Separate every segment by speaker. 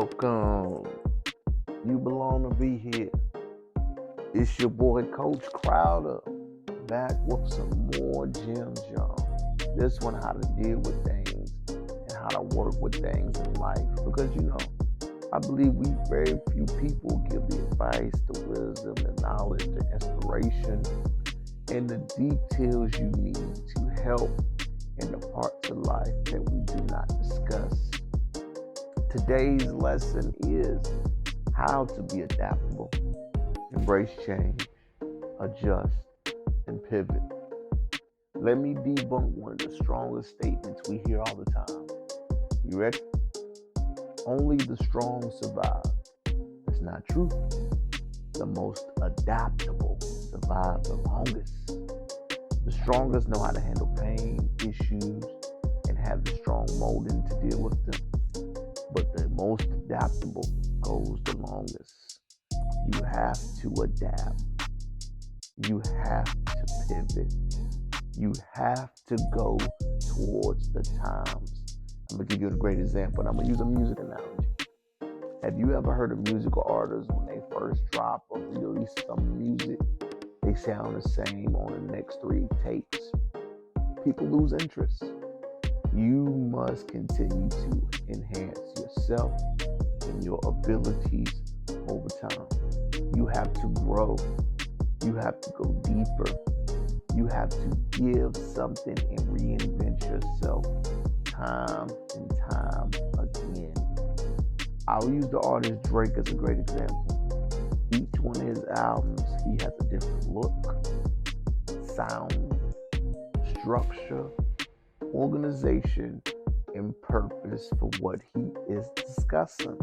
Speaker 1: Welcome. You belong to be here. It's your boy Coach Crowder back with some more gems, y'all. This one, how to deal with things and how to work with things in life. Because I believe very few people give the advice, the wisdom, the knowledge, the inspiration, and the details you need to help in the parts of life that we do not discuss. Today's lesson is how to be adaptable, embrace change, adjust, and pivot. Let me debunk one of the strongest statements we hear all the time. You ready? Only the strong survive. That's not true. The most adaptable survive the longest. The strongest know how to handle pain, issues, and have the strong molding to deal with them. But the most adaptable goes the longest. You have to adapt. You have to pivot. You have to go towards the times. I'm going to give you a great example, and I'm going to use a music analogy. Have you ever heard of musical artists when they first drop or release some music, they sound the same on the next 3 takes? People lose interest. You must continue to enhance yourself and your abilities over time. You have to grow. You have to go deeper. You have to give something and reinvent yourself time and time again. I'll use the artist Drake as a great example. Each one of his albums, he has a different look, sound, structure, organization, and purpose for what he is discussing.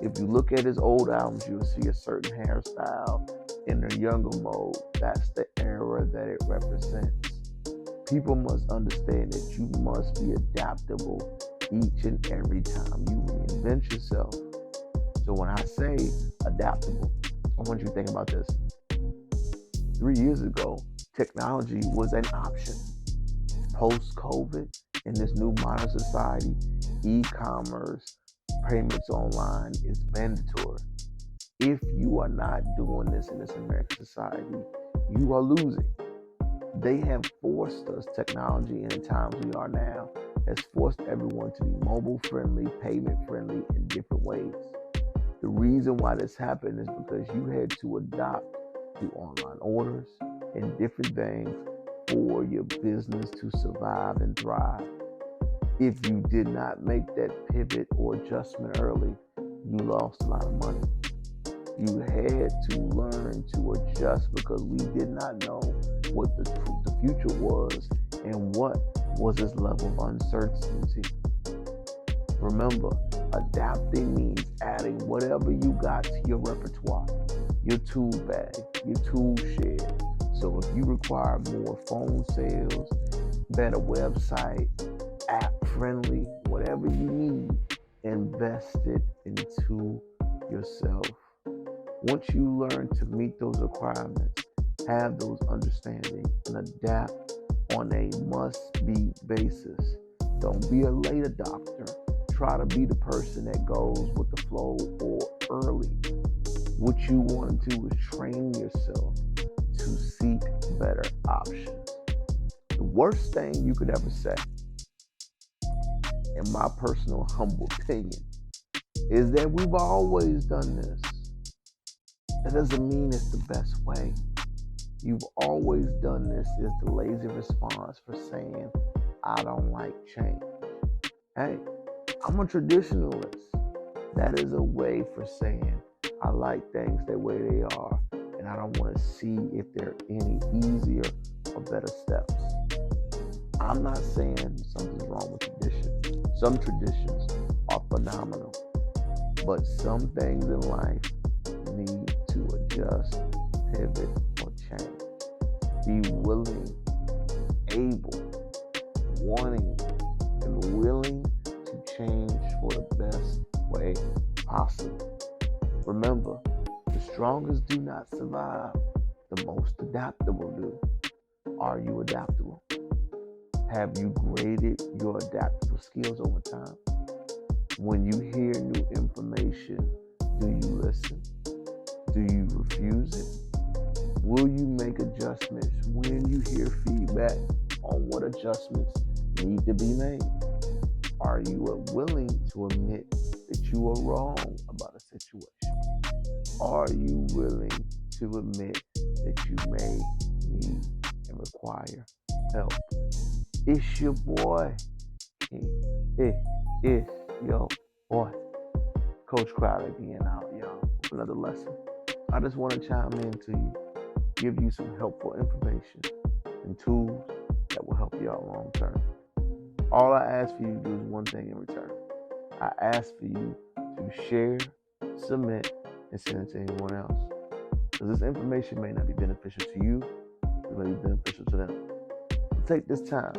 Speaker 1: If you look at his old albums, you'll see a certain hairstyle. In the younger mode, that's the era that it represents. People must understand that you must be adaptable each and every time you reinvent yourself. So when I say adaptable, I want you to think about this. 3 years ago, technology was an option. Post-COVID, in this new modern society, e-commerce, payments online is mandatory. If you are not doing this in this American society, you are losing. They have forced us, technology in the times we are now, has forced everyone to be mobile friendly, payment friendly in different ways. The reason why this happened is because you had to adopt to online orders and different things for your business to survive and thrive. If you did not make that pivot or adjustment early, you lost a lot of money. You had to learn to adjust because we did not know what the future was and what was its level of uncertainty. Remember, adapting means adding whatever you got to your repertoire, your tool bag, your tool shed. So if you require more phone sales, better website, app friendly, whatever you need, invest it into yourself. Once you learn to meet those requirements, have those understandings, and adapt on a must-be basis. Don't be a late adopter. Try to be the person that goes with the flow or early. What you want to do is train yourself to seek better options. The worst thing you could ever say, in my personal humble opinion, is that we've always done this. That doesn't mean it's the best way. You've always done this is the lazy response for saying, I don't like change. Hey, I'm a traditionalist. That is a way for saying, I like things the way they are, and I don't want to see if there are any easier or better steps. I'm not saying something's wrong with tradition. Some traditions are phenomenal, but some things in life need to adjust, pivot, or change. Be willing, able, wanting, and willing to change for the best way possible. Remember, the strongest do not survive. The most adaptable do. Are you adaptable? Have you graded your adaptable skills over time? When you hear new information, do you listen? Do you refuse it? Will you make adjustments when you hear feedback on what adjustments need to be made? Are you willing to admit that you are wrong about a situation? Are you willing to admit that you may need and require help? It's your boy. It's your boy, Coach Crowder again out, y'all, with another lesson. I just want to chime in to you, give you some helpful information and tools that will help you out long term. All I ask for you to do is one thing in return. I ask for you to share, submit, and send it to anyone else. Because this information may not be beneficial to you, it may be beneficial to them. So take this time,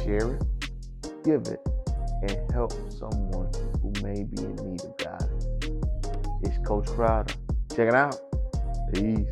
Speaker 1: share it, give it, and help someone who may be in need of guidance. It's Coach Crowder. Check it out. Peace.